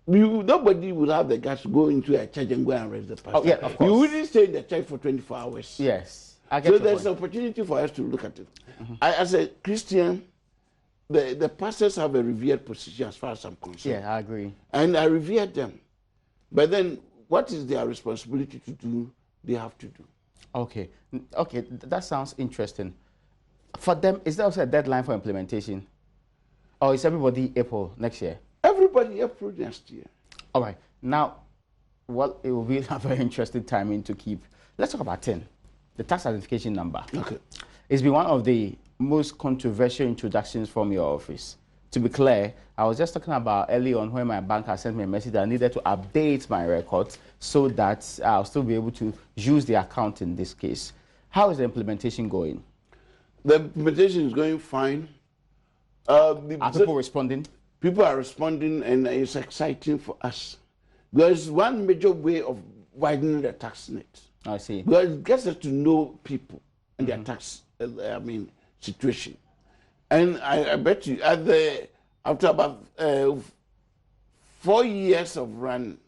Nobody will have the guts to go into a church and go and arrest the pastor. Oh, yeah, of course. You wouldn't stay in the church for 24 hours. Yes, I get so there's an opportunity for us to look at it. As a Christian, the pastors have a revered position as far as I'm concerned. Yeah, I agree. And I revere them. But then, what is their responsibility to do? They have to do. Okay, that sounds interesting. For them, is there also a deadline for implementation? Or is everybody April next year? Everybody April next year. All right. Now, well, it will be a very interesting timing to keep. Let's talk about 10, the tax identification number. Okay. It's been one of the most controversial introductions from your office. To be clear, I was just talking about early on when my banker sent me a message that I needed to update my records so that I'll still be able to use the account in this case. How is the implementation going? The implementation is going fine. Are people responding? People are responding, and it's exciting for us. There's one major way of widening the tax net. I see. Because it gets us to know people and their tax, situation. And I bet you, after about 4 years of run,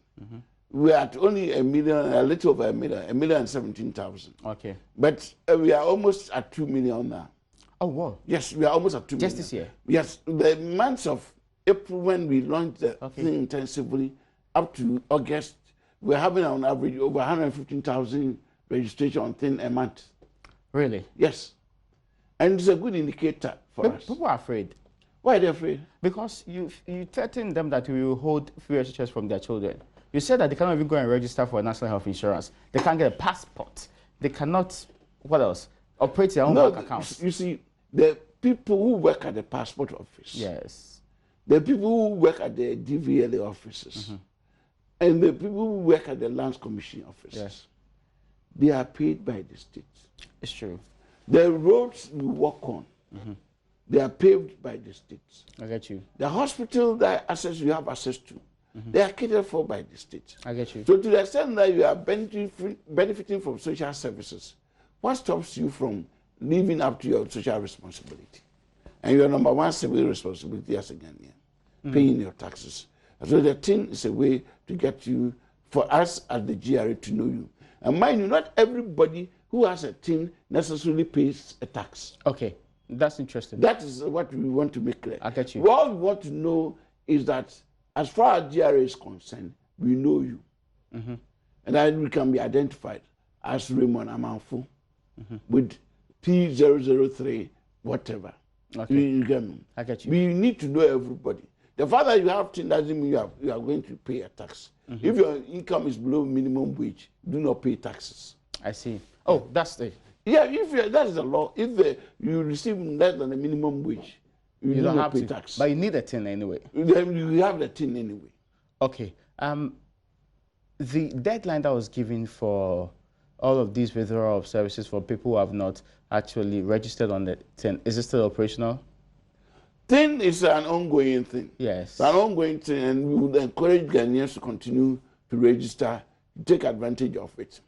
we're at only a little over a million, 1,017,000. Okay. But we are almost at 2 million now. Oh, wow. Yes, we are almost at 2 million. Just this year? Yes, the months of April when we launched the thing intensively up to August, we're having on average over 115,000 registration on thing a month. Really? Yes. And it's a good indicator for us. People are afraid. Why are they afraid? Because you threaten them that we will hold free registration from their children. You said that they cannot even go and register for national health insurance. They can't get a passport. They cannot, what else? Operate their own bank accounts. You see, the people who work at the passport office. Yes. The people who work at the DVLA offices. And the people who work at the Lands Commission offices. Yes. They are paid by the state. It's true. The roads we walk on, they are paved by the state. I get you. The hospital that you have access to, they are catered for by the state. I get you. So to the extent that you are benefiting from social services, what stops you from living up to your social responsibility? And your number one civil responsibility as a Ghanaian, paying your taxes. So the thing is a way to get you, for us at the GRA, to know you. And mind you, not everybody who has a thing necessarily pays a tax. Okay, that's interesting. That is what we want to make clear. I get you. What we want to know is that as far as GRA is concerned, we know you. And then we can be identified as Raymond Amanfo with P003, whatever. Okay. You get me? I get you. We need to know everybody. The fact that you have thing doesn't mean you are going to pay a tax. If your income is below minimum wage, do not pay taxes. I see. Oh, that's the... Yeah, that is the law. If you receive less than the minimum wage, you do don't not have pay to. tax. But you need a tin anyway. Then you have the thing anyway. Okay. The deadline that was given for all of these withdrawal of services for people who have not actually registered on the tin, is it still operational? Thing is an ongoing thing. Yes. It's an ongoing thing, and we would encourage Ghanaians to continue to register, take advantage of it.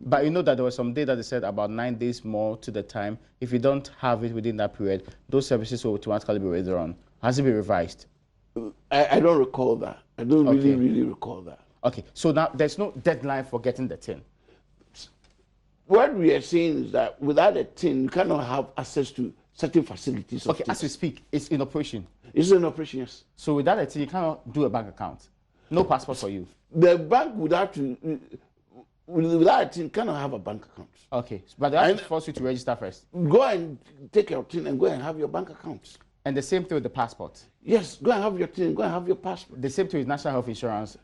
But you know that there was some data that said about 9 days more to the time. If you don't have it within that period, those services will automatically be withdrawn. Has it been revised? I don't recall that. I don't really recall that. Okay, so now there's no deadline for getting the tin. What we are saying is that without a tin, you cannot have access to certain facilities. Okay, as we speak, it's in operation. It's in operation, yes. So without a tin, you cannot do a bank account. No passport for you. The bank would have to, without a tin, cannot have a bank account. Okay, but they have to force you to register first. Go and take your tin and go and have your bank account. And the same thing with the passport. Yes, go and have your tin, go and have your passport. The same thing with national health insurance.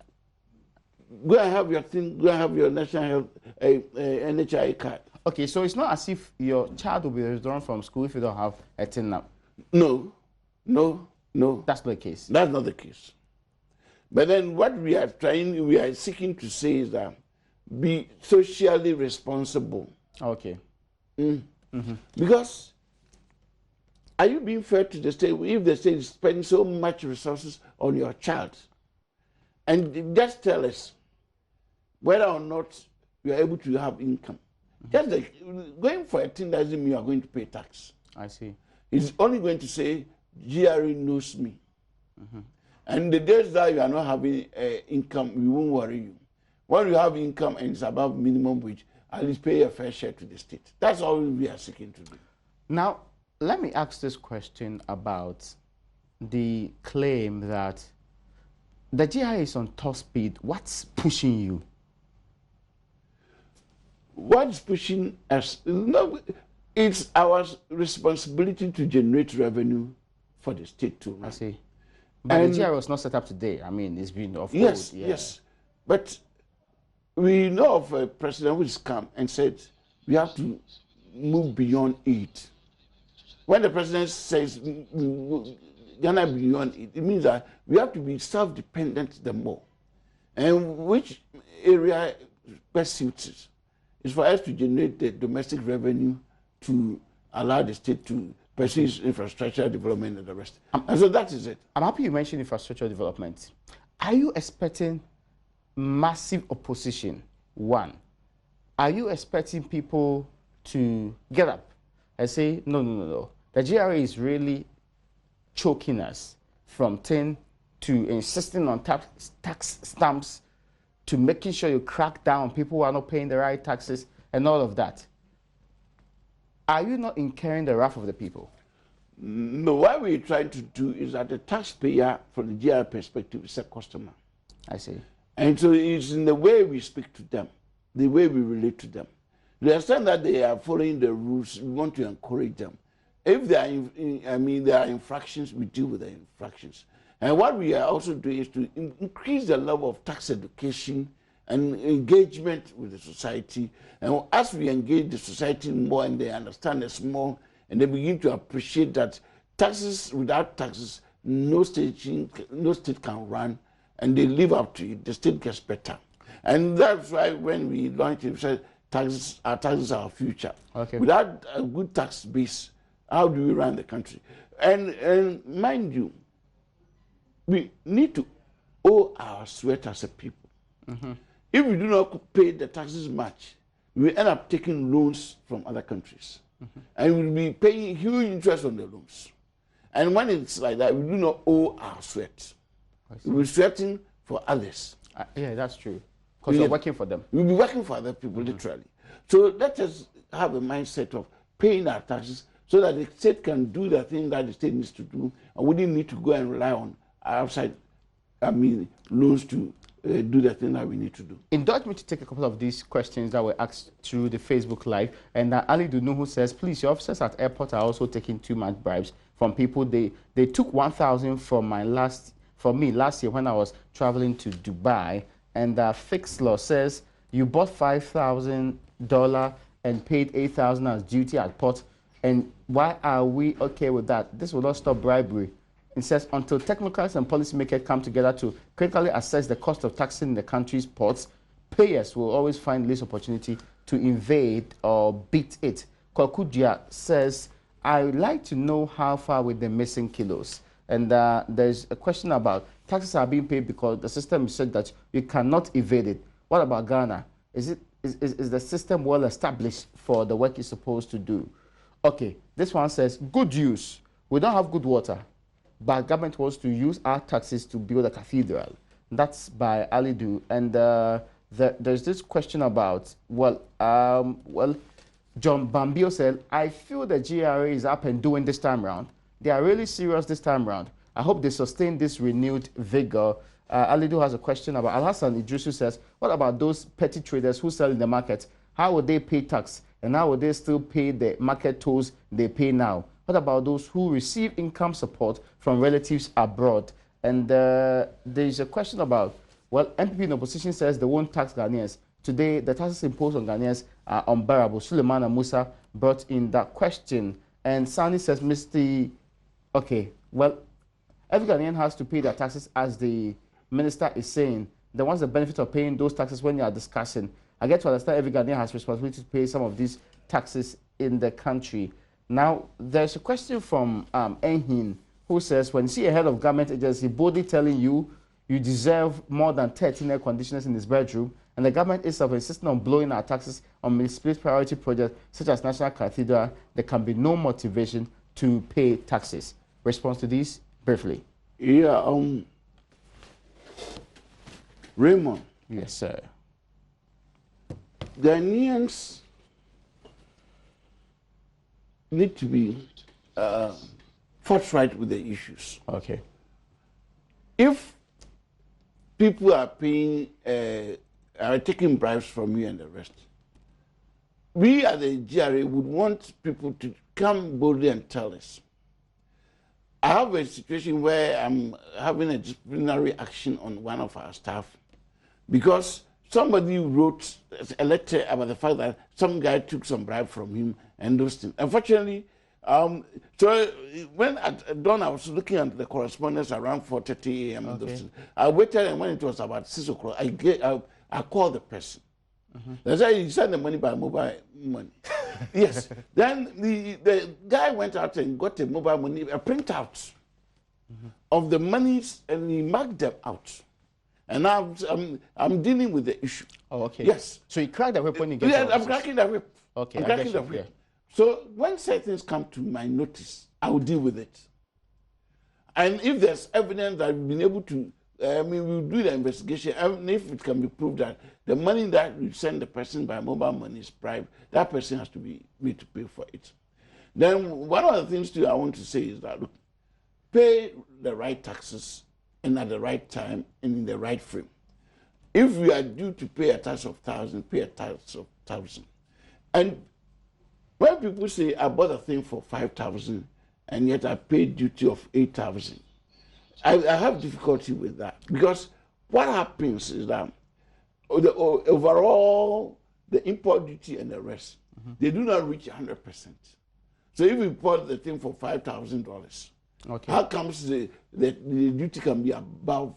Go and have your thing, go and have your national health, NHI card. Okay, so it's not as if your child will be withdrawn from school if you don't have a tin now. No. That's not the case. That's not the case. But then what we are seeking to say is that be socially responsible. Okay. Because are you being fair to the state if the state is spending so much resources on your child? And just tell us whether or not you are able to have income. Just like going for a thing doesn't mean you are going to pay tax. I see. It's only going to say, GRA knows me. And the days that you are not having income, we won't worry you. When you have income and it's above minimum wage, at least pay a fair share to the state. That's all we are seeking to do. Now, let me ask this question about the claim that the GRA is on top speed. What's pushing you? What's pushing us? No, it's our responsibility to generate revenue for the state too. I see. But the GRA was not set up today. I mean, it's been of course. Yes. But we know of a president who has come and said we have to move beyond it. When the president says Ghana beyond it, it means that we have to be self-dependent the more. And which area best suits it is for us to generate the domestic revenue to allow the state to pursue its infrastructure development and the rest. And so that is it. I'm happy you mentioned infrastructure development. Are you expecting massive opposition? One, are you expecting people to get up and say, no, the GRA is really choking us from 10 to insisting on tax stamps to making sure you crack down on people who are not paying the right taxes and all of that, are you not incurring the wrath of the people? No, what we're trying to do is that the taxpayer, from the GRA perspective, is a customer. I see. And so it's in the way we speak to them, the way we relate to them. To the extent that they are following the rules, we want to encourage them. If there are, there are infractions, we deal with the infractions. And what we are also doing is to increase the level of tax education and engagement with the society. And as we engage the society more and they understand us more, and they begin to appreciate that taxes, without taxes, no state can run, and they live up to it, the state gets better. And that's why when we launched it, we said taxes are our future. Okay. Without a good tax base, how do we run the country? And mind you, we need to owe our sweat as a people. If we do not pay the taxes much, we end up taking loans from other countries. And we'll be paying huge interest on the loans. And when it's like that, we do not owe our sweat. We're sweating for others. Yeah, that's true. Because we're working for them. We'll be working for other people, literally. So let us have a mindset of paying our taxes so that the state can do the thing that the state needs to do, and we didn't need to go and rely on outside, loans to do the thing that we need to do. Indulge me to take a couple of these questions that were asked through the Facebook Live. And Ali Dunuhu says, please, your officers at airport are also taking too much bribes from people. They took 1,000 from me last year when I was traveling to Dubai. And Fixed Law says, you bought $5,000 and paid $8,000 as duty at port. And why are we okay with that? This will not stop bribery. It says, until technocrats and policymakers come together to critically assess the cost of taxing in the country's ports, payers will always find least opportunity to invade or beat it. Kwakudia says, I would like to know how far with the missing kilos. And there's a question about taxes are being paid because the system is said that you cannot evade it. What about Ghana? Is the system well established for the work it's supposed to do? Okay, this one says, good use. We don't have good water, but government wants to use our taxes to build a cathedral. That's by Alidu. And there's this question about, John Bambio said, I feel the GRA is up and doing this time around. They are really serious this time around. I hope they sustain this renewed vigor. Alidu has a question about Al-Hassan Idrisu says, what about those petty traders who sell in the market? How would they pay tax? And how would they still pay the market tolls they pay now? What about those who receive income support from relatives abroad? And there's a question about, MPP in opposition says they won't tax Ghanaians. Today, the taxes imposed on Ghanaians are unbearable. Suleiman and Musa brought in that question. And Sani says, every Ghanaian has to pay their taxes, as the minister is saying. Then what's the benefit of paying those taxes when you are discussing? I get to understand every Ghanaian has responsibility to pay some of these taxes in the country. Now, there's a question from Enhin, who says, when you see a head of government agency boldly telling you you deserve more than 13 air conditioners in his bedroom, and the government itself insisting on blowing our taxes on municipal priority projects such as National Cathedral, there can be no motivation to pay taxes. Response to this, briefly. Yeah, Raymond. Yes, sir. Ghanaians need to be forthright with the issues. Okay. If people are paying, are taking bribes from you and the rest, we at the GRA would want people to come boldly and tell us. I have a situation where I'm having a disciplinary action on one of our staff because somebody wrote a letter about the fact that some guy took some bribe from him and those things. Unfortunately, so when at dawn I was looking at the correspondence around 4:30 a.m. Okay. I waited, and when it was about 6 o'clock, I called the person. That's why he sent the money by mobile money. Yes. Then the guy went out and got a mobile money, a printout of the monies, and he marked them out. And now I'm dealing with the issue. Oh, okay. Yes. So you crack the whip when you get Yes, I'm cracking the whip. Okay, I'm I cracking get the you, whip. yeah. So when certain things come to my notice, I will deal with it. And if there's evidence that we've been able to I mean, we'll do the investigation. And if it can be proved that the money that you send the person by mobile money is bribe, that person has to be made to pay for it. Then one of the things too I want to say is that, look, pay the right taxes and at the right time and in the right frame. If you are due to pay a tax of 1,000, pay a tax of 1,000. And when people say, I bought a thing for 5,000 and yet I paid duty of 8,000, I have difficulty with that, because what happens is that overall, the import duty and the rest, they do not reach 100%. So if you bought the thing for $5,000, okay, how comes the duty can be above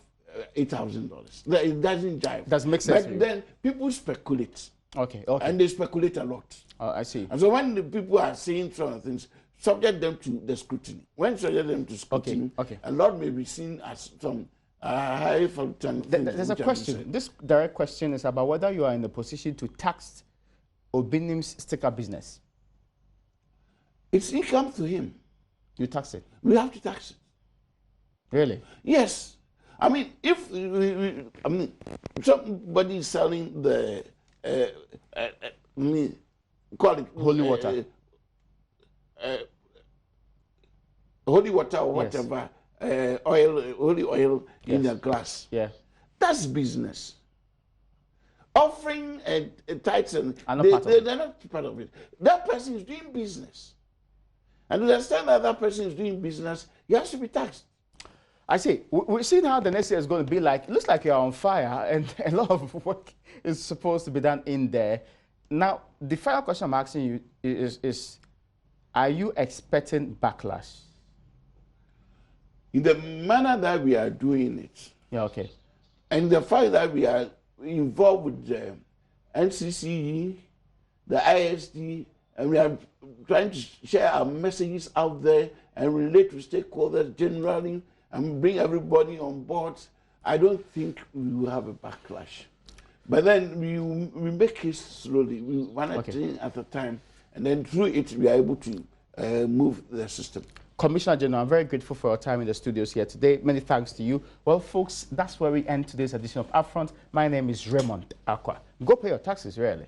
$8,000? It doesn't jive. Doesn't make sense. But then people speculate. Okay, okay. And they speculate a lot. I see. And so when the people are saying some things, subject them to the scrutiny. When subject them to scrutiny, okay. a lot may be seen as some high things. There's a question. This direct question is about whether you are in the position to tax Obinim's sticker business. It's income to him. You tax it? We have to tax it. Really? Yes. I mean, if somebody is selling the call it holy water. Holy water or whatever, oil, holy oil in a glass. Yeah. That's business. Offering tithes and they're not part of it. That person is doing business. And to the extent that that person is doing business, he has to be taxed. I see. We've seen how the next year is going to be like. It looks like you're on fire, and a lot of work is supposed to be done in there. Now, the final question I'm asking you is are you expecting backlash? In the manner that we are doing it. Yeah, okay. And the fact that we are involved with the NCCE, the ISD, and we are trying to share our messages out there and relate to stakeholders generally and bring everybody on board, I don't think we will have a backlash. But then we make it slowly, one thing at a time, and then through it we are able to move the system. Commissioner General, I'm very grateful for your time in the studios here today. Many thanks to you. Well, folks, that's where we end today's edition of Upfront. My name is Raymond Akwa. Go pay your taxes, really.